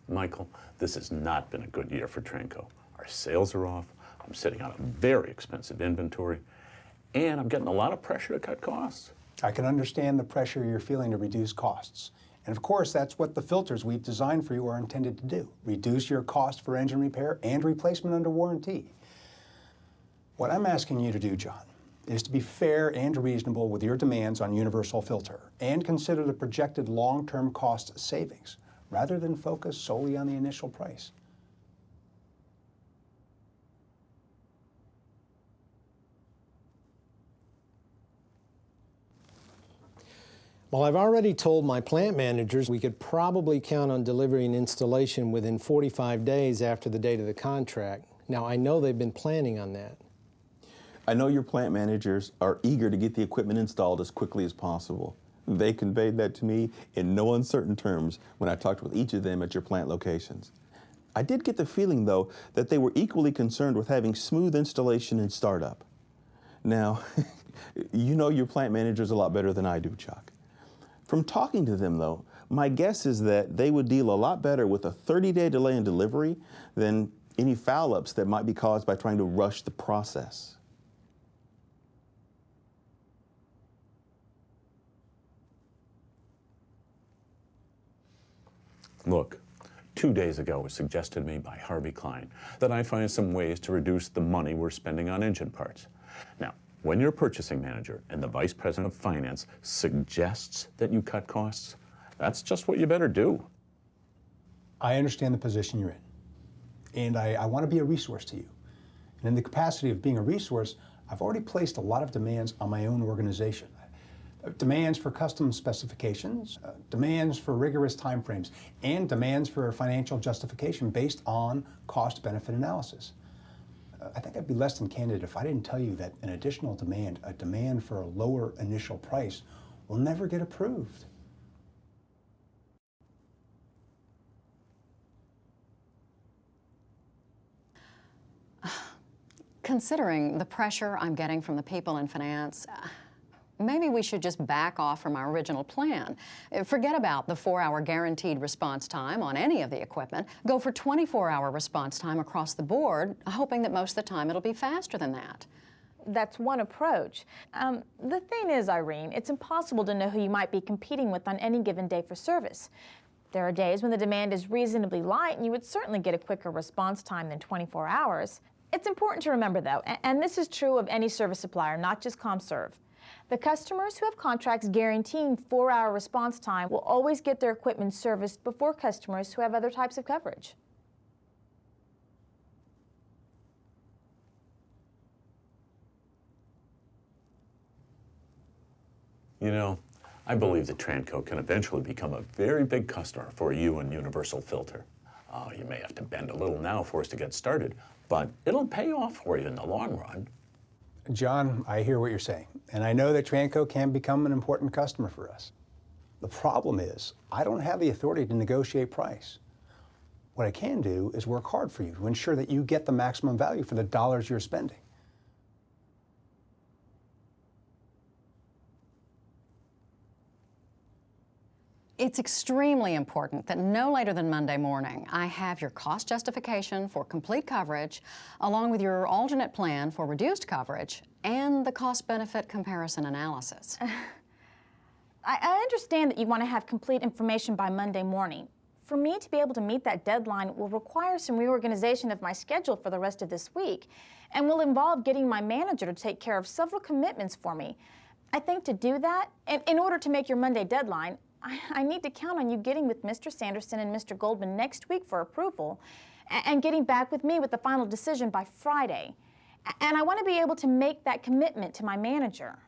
Michael, this has not been a good year for Tranco. Our sales are off, I'm sitting on a very expensive inventory, and I'm getting a lot of pressure to cut costs. I can understand the pressure you're feeling to reduce costs. And of course, that's what the filters we've designed for you are intended to do. Reduce your cost for engine repair and replacement under warranty. What I'm asking you to do, John, is to be fair and reasonable with your demands on Universal Filter and consider the projected long-term cost savings, rather than focus solely on the initial price. Well, I've already told my plant managers we could probably count on delivering installation within 45 days after the date of the contract. Now, I know they've been planning on that. I know your plant managers are eager to get the equipment installed as quickly as possible. They conveyed that to me in no uncertain terms when I talked with each of them at your plant locations. I did get the feeling, though, that they were equally concerned with having smooth installation and startup. Now, you know your plant managers a lot better than I do, Chuck. From talking to them, though, my guess is that they would deal a lot better with a 30-day delay in delivery than any foul-ups that might be caused by trying to rush the process. Look, 2 days ago it was suggested to me by Harvey Klein that I find some ways to reduce the money we're spending on engine parts. Now, when your purchasing manager and the vice president of finance suggests that you cut costs, that's just what you better do. I understand the position you're in, and I want to be a resource to you. And in the capacity of being a resource, I've already placed a lot of demands on my own organization. Demands for custom specifications, demands for rigorous timeframes, and demands for financial justification based on cost-benefit analysis. I think I'd be less than candid if I didn't tell you that an additional demand, a demand for a lower initial price, will never get approved. Considering the pressure I'm getting from the people in finance, maybe we should just back off from our original plan. Forget about the 4-hour guaranteed response time on any of the equipment. Go for 24-hour response time across the board, hoping that most of the time it'll be faster than that. That's one approach. The thing is, Irene, it's impossible to know who you might be competing with on any given day for service. There are days when the demand is reasonably light and you would certainly get a quicker response time than 24 hours. It's important to remember, though, and this is true of any service supplier, not just ComServe. The customers who have contracts guaranteeing 4-hour response time will always get their equipment serviced before customers who have other types of coverage. You know, I believe that Tranco can eventually become a very big customer for you and Universal Filter. You may have to bend a little now for us to get started, but it'll pay off for you in the long run. John, I hear what you're saying, and I know that Tranco can become an important customer for us. The problem is, I don't have the authority to negotiate price. What I can do is work hard for you to ensure that you get the maximum value for the dollars you're spending. It's extremely important that no later than Monday morning, I have your cost justification for complete coverage, along with your alternate plan for reduced coverage, and the cost-benefit comparison analysis. I understand that you want to have complete information by Monday morning. For me to be able to meet that deadline will require some reorganization of my schedule for the rest of this week, and will involve getting my manager to take care of several commitments for me. I think to do that, in order to make your Monday deadline, I need to count on you getting with Mr. Sanderson and Mr. Goldman next week for approval and getting back with me with the final decision by Friday. And I want to be able to make that commitment to my manager.